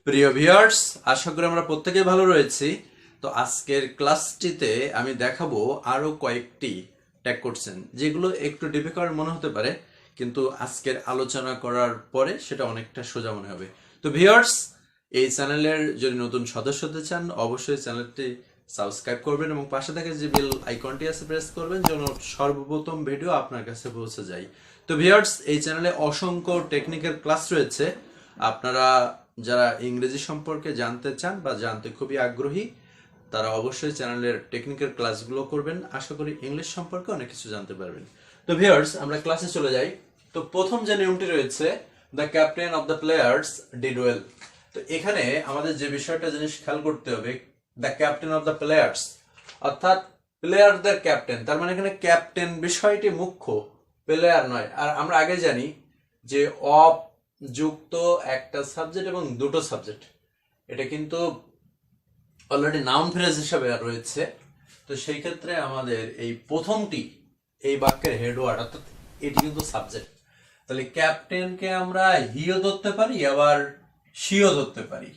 প্রিয় ভিউয়ার্স, আশা করি আমরা প্রত্যেকেই ভালো রয়েছি। তো আজকের ক্লাসটিতে আমি দেখাবো আরো কয়েকটি ট্যাগ কোশ্চেন যেগুলো একটু ডিফিকাল্ট মনে হতে পারে, কিন্তু আজকের আলোচনা করার পরে সেটা অনেকটা সোজা মনে হবে। তো ভিউয়ার্স, এই চ্যানেলের যদি নতুন সদস্য হতে চান অবশ্যই চ্যানেলটি সাবস্ক্রাইব করবেন এবং পাশে থাকা যে বেল আইকনটি আছে প্রেস করবেন যেন সর্বপ্রথম ভিডিও আপনার কাছে পৌঁছে যায়। তো ভিউয়ার্স, এই চ্যানেলে অসংখ্য টেকনিক্যাল ক্লাস রয়েছে। আপনারা যারা ইংরেজি সম্পর্কে জানতে চান বা জানতে খুবই আগ্রহী তারা অবশ্যই চ্যানেলের টেকনিক্যাল ক্লাসগুলো করবেন। আশা করি ইংলিশ সম্পর্কে অনেক কিছু জানতে পারবেন। তো ভিউয়ার্স, আমরা ক্লাসে চলে যাই। তো প্রথম যে নিয়মটি রয়েছে, the captain of the players did well. তো এখানে আমাদের যে বিষয়টা জিনিস খেয়াল করতে হবে, the captain of the players অর্থাৎ প্লেয়ারদের ক্যাপ্টেন, তার মানে এখানে ক্যাপ্টেন বিষয়টি মুখ্য, প্লেয়ার নয়। আর আমরা আগে জানি যে অফ যুক্ত একটা সাবজেক্ট এবং দুটো সাবজেক্ট, এটা কিন্তু অলরেডি নাউন ফ্রেজ হিসাবে রয়েছে। তো সেই ক্ষেত্রে আমাদের এই প্রথমটি এই বাক্যের হেড ওয়ার্ড অর্থাৎ এটি কিন্তু সাবজেক্ট। তাহলে ক্যাপ্টেনকে আমরা হিও ধরতে পারি, আবার শিও ধরতে পারি।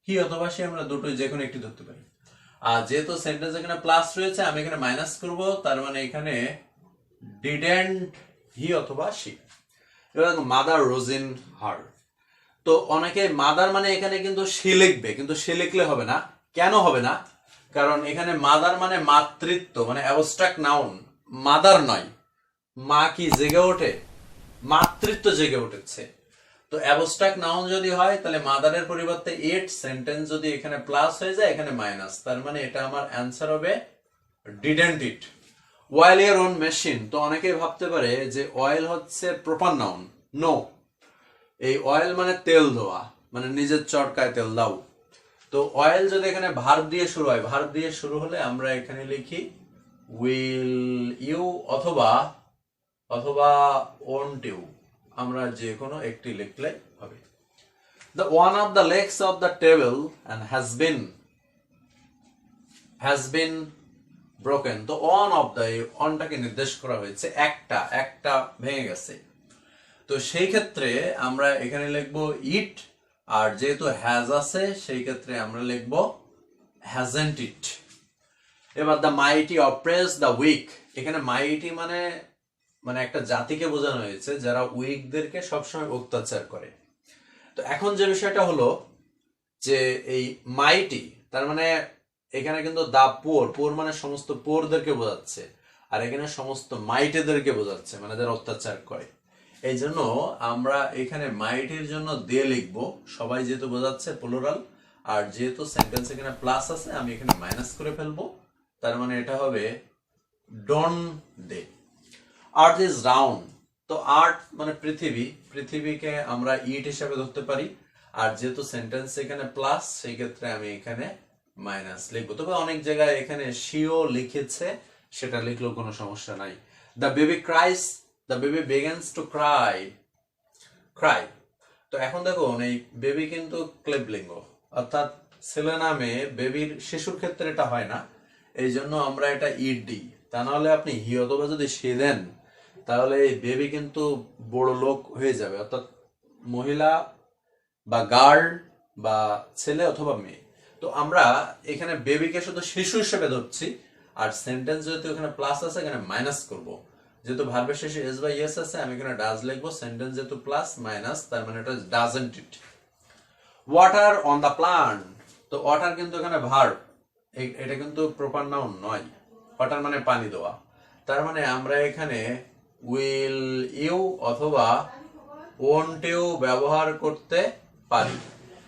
হি অথবা সে, আমরা দুটোই যে কোনো একটি ধরতে পারি। আর যেহেতু সেন্টেন্স এখানে প্লাস রয়েছে আমি এখানে মাইনাস করব, তার মানে এখানে ডিডেন্ট হি অথবা শি। এবং মাদার রোজিন হার। তো অনেকে মাদার মানে এখানে কিন্তু সে লিখবে, কিন্তু সে লিখলে হবে না। কেন হবে না? কারণ এখানে মাদার মানে মাতৃত্ব, মানে অ্যাবস্ট্রাক্ট নাউন, মাদার নয়। মা কি জেগে ওঠে? মাতৃত্ব জেগে উঠেছে। তো অ্যাবস্ট্রাক্ট নাউন যদি হয় তাহলে মাদারের পরিবর্তে ইট, সেন্টেন্স যদি এখানে প্লাস হয়ে যায় এখানে মাইনাস, তার মানে এটা আমার অ্যান্সার হবে didn't it. Oil your own machine. তো অনেকেই ভাবতে পারে যে অয়েল হচ্ছে প্রপার নাউন। নো, এই অয়েল মানে তেল দেওয়া, মানে নিজের চরকায় তেল দাও। তো অয়েল যদি এখানে ভার্ব দিয়ে শুরু হয়, ভার্ব দিয়ে শুরু হলে আমরা এখানে লিখি উইল ইউ অথবা ওন্ট ইউ, আমরা যে কোনো একটি লিখলে হবে। The one of the legs of the table and has been broken. তো one of the অনটাকে নির্দেশ করা হয়েছে, একটা ভেঙে গেছে। তো সেই ক্ষেত্রে আমরা এখানে লিখব ইট, আর যেহেতু হ্যাজ আছে সেই ক্ষেত্রে আমরা লিখব হ্যাজন্ট ইট। এবার the mighty oppress the weak. এখানে মাইটি মানে একটা জাতিকে বোঝানো হয়েছে যারা উইকদেরকে সবসময় অত্যাচার করে। তো এখন যে বিষয়টা হলো যে এই মাইটি, তার মানে এখানে কিন্তু দা পোর মানে সমস্ত পোরদেরকে বোঝাচ্ছে, আর এখানে সমস্ত মাইটেদেরকে বোঝাচ্ছে, মানে যারা অত্যাচার করে। এই জন্য আমরা এখানে মাইটির জন্য দে লিখবো, সবাই যেহেতু বোঝাচ্ছে প্লুরাল, আর যেহেতু সেন্টেন্স এখানে প্লাস আছে আমি এখানে মাইনাস করে ফেলবো, তার মানে এটা হবে ডন দে। Earth is round. তো আর্থ মানে পৃথিবীকে আমরা ইট হিসাবে ধরতে পারি, আর যেহেতু সেন্টেন্স এখানে প্লাস সেই ক্ষেত্রে আমি এখানে মাইনাস লিখবো। তবে অনেক জায়গায় এখানে শিও লিখেছে, সেটা লিখলেও কোনো সমস্যা নাই। The baby ক্রাইস, the baby begins to cry. তো এখন দেখুন এই বেবি কিন্তু ক্লেবলিঙ্গ, অর্থাৎ ছেলে নামে বেবির শিশুর ক্ষেত্রে এটা হয় না, এই জন্য আমরা এটা ইট দিই। তা নাহলে আপনি হি অথবা যদি সে দেন তাহলে এই বেবি কিন্তু বড় লোক হয়ে যাবে, অর্থাৎ মহিলা বা গার্ল বা ছেলে অথবা মেয়ে। তো আমরা এখানে বেবিকে শুধু শিশু হিসেবে ধরছি, আর সেন্টেন্স যেহেতু এখানে প্লাস আছে এখানে মাইনাস করব। যেহেতু ভার্বের শেষে এস বা ইয়েস আছে আমি এখানে ডাজ লিখবো, সেন্টেন্স যেহেতু প্লাস মাইনাস তার মানে এটা doesn't it. Water on the plant. তো ওয়াটার কিন্তু এখানে ভার্ব, এটা কিন্তু প্রপার নাউন নয়। ওয়াটার মানে পানি দেওয়া, তার মানে আমরা এখানে উইল ইউ অথবা ওন্ট ইউ ব্যবহার করতে পারি।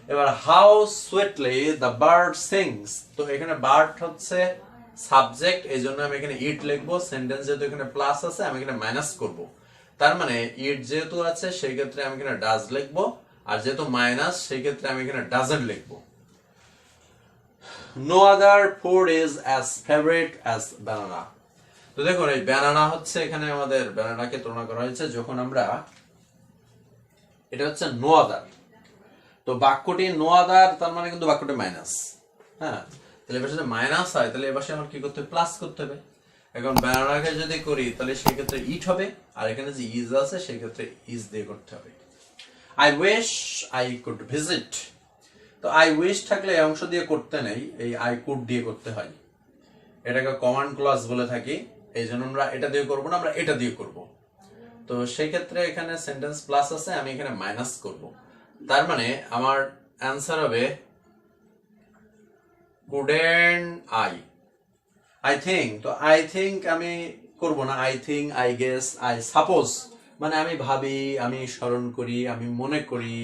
এবার how sweetly the bird sings. তো এখানে বার্ড হচ্ছে সাবজেক্ট, এই জন্য আমি এখানে ইট লিখবো, সেন্টেন্স যেহেতু এখানে প্লাস আছে আমি এখানে মাইনাস করব, তার মানে ইট যেহেতু আছে সেই ক্ষেত্রে আমি এখানে ডাজ লিখবো, আর যেহেতু মাইনাস সেই ক্ষেত্রে আমি এখানে ডাজন্ট লিখবো। No other food is as favourite as banana. তো দেখুন এই বানানা হচ্ছে, এখানে আমাদের বানানাকে তুলনা করা হয়েছে যখন আমরা, এটা হচ্ছে নো আদার। তো বাক্যটি নো আদার, তার মানে কিন্তু বাক্যটি মাইনাস। হ্যাঁ, তাহলে এবার যদি মাইনাস হয় তাহলে এবার আমার কি করতে হবে? প্লাস করতে হবে। এখন বানানাকে যদি করি তাহলে সেই ক্ষেত্রে ইট হবে, আর এখানে যে ইজ আছে সেই ক্ষেত্রে ইজ দিয়ে করতে হবে। I wish I could visit. তো আই উইশ থাকলে এই অংশ দিয়ে করতে নেই, এই আই কুড দিয়ে করতে হয়। এটাকে কমান্ড ক্লজ বলে থাকি, এই জন্য আমরা এটা দিয়ে করবো না, আমরা এটা দিয়ে করব। তো সেই ক্ষেত্রে এখানে সেন্টেন্স প্লাস আছে, আমি এখানে মাইনাস করব। তার মানে আমার অ্যান্সার হবে কুডেন্ট আই থিঙ্ক। তো আই থিঙ্ক আমি করব না, I think, I guess, I suppose, মানে আমি ভাবি, আমি স্মরণ করি, আমি মনে করি,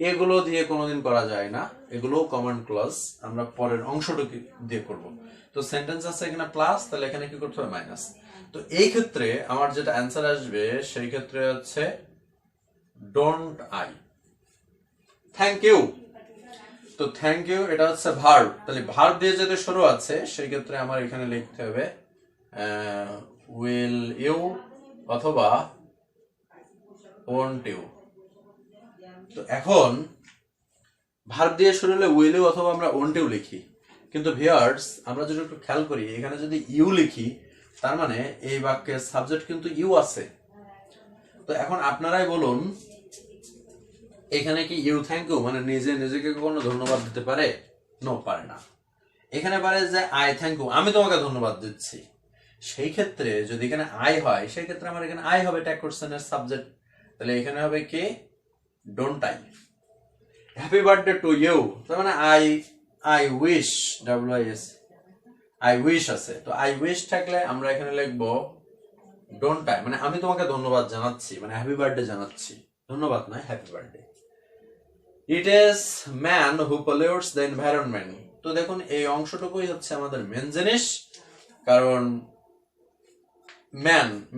এগুলো দিয়ে কোনোদিন করা যায় না। এগুলো কমান্ড ক্লজ, আমরা পরের অংশটুকু দিয়ে করব। তো সেন্টেন্স আছে এখানে প্লাস, তাহলে এখানে কি করতে হবে মাইনাস। তো এই ক্ষেত্রে আমার যেটা অ্যান্সার আসবে সেই ক্ষেত্রে হচ্ছে ডোন্ট আই। Thank you. তো থ্যাংক ইউ এটা হচ্ছে ভার্ব, তাহলে ভার্ব দিয়ে যেহেতু শুরু আছে সেই ক্ষেত্রে আমার এখানে লিখতে হবে উইল ইউ অথবা ওন্ট ইউ। তো এখন ভার্ব দিয়ে শুরু হলে উইল ইউ অথবা আমরা ওন্ট ইউ লিখি, কিন্তু ভিউয়ার্স আমরা যদি একটু খেয়াল করি এখানে যদি ইউ লিখি তার মানে এই বাক্যের সাবজেক্ট কিন্তু ইউ আছে। তো এখন আপনারাই বলুন এখানে কি ইউ থ্যাংক ইউ মানে নিজে নিজেকে কোনো ধন্যবাদ দিতে পারে? নো, পারে না। এখানে পারে যে আই থ্যাংক ইউ, আমি তোমাকে ধন্যবাদ দিচ্ছি। সেই ক্ষেত্রে যদি এখানে আই হয় সেই ক্ষেত্রে আমার এখানে আই হবে ট্যাগ কোশ্চেনের সাবজেক্ট, তাহলে এখানে হবে কি don't I. Happy birthday to you, তার মানে I wish, WIS, I wish আছে। তো আই উইশ থাকলে আমরা এখানে লিখবো ডোন্ট আই, মানে আমি তোমাকে ধন্যবাদ জানাচ্ছি, মানে হ্যাপি বার্থডে জানাচ্ছি, ধন্যবাদ নয়, happy birthday. It is man who pollutes the environment. তো দেখুন এই অংশটুকুই হচ্ছে আমাদের মেন জিনিস, কারণ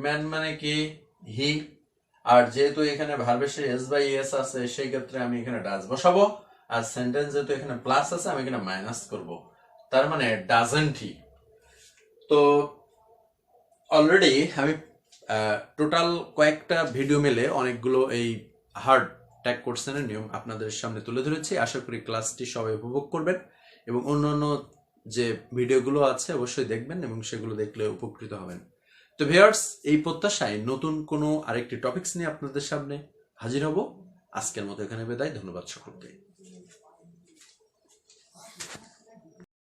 ম্যান মানে কি হি, আর যেহেতু এখানে ভার্বের শেষে এস বাই এস আছে সেই ক্ষেত্রে আমি এখানে ডাজ বসাবো, আর সেন্টেন্স যেহেতু এখানে প্লাস আছে আমি এখানে মাইনাস করব, তার মানে ডাজন্ট হি। তো অলরেডি আমি টোটাল কয়েকটা ভিডিও মিলে অনেকগুলো এই হার্ড ট্যাগ কোশ্চেনের নিয়ম আপনাদের সামনে তুলে ধরেছি। আশা করি ক্লাসটি সবাই উপভোগ করবেন এবং অন্যান্য যে ভিডিওগুলো আছে অবশ্যই দেখবেন এবং সেগুলো দেখলে উপকৃত হবেন। তো ভিউয়ার্স এই প্রত্যাশায় নতুন কোনো আরেকটি টপিকস নিয়ে আপনাদের সামনে হাজির হব। আজকের মতো এখানে বিদায়, ধন্যবাদ সকলকে।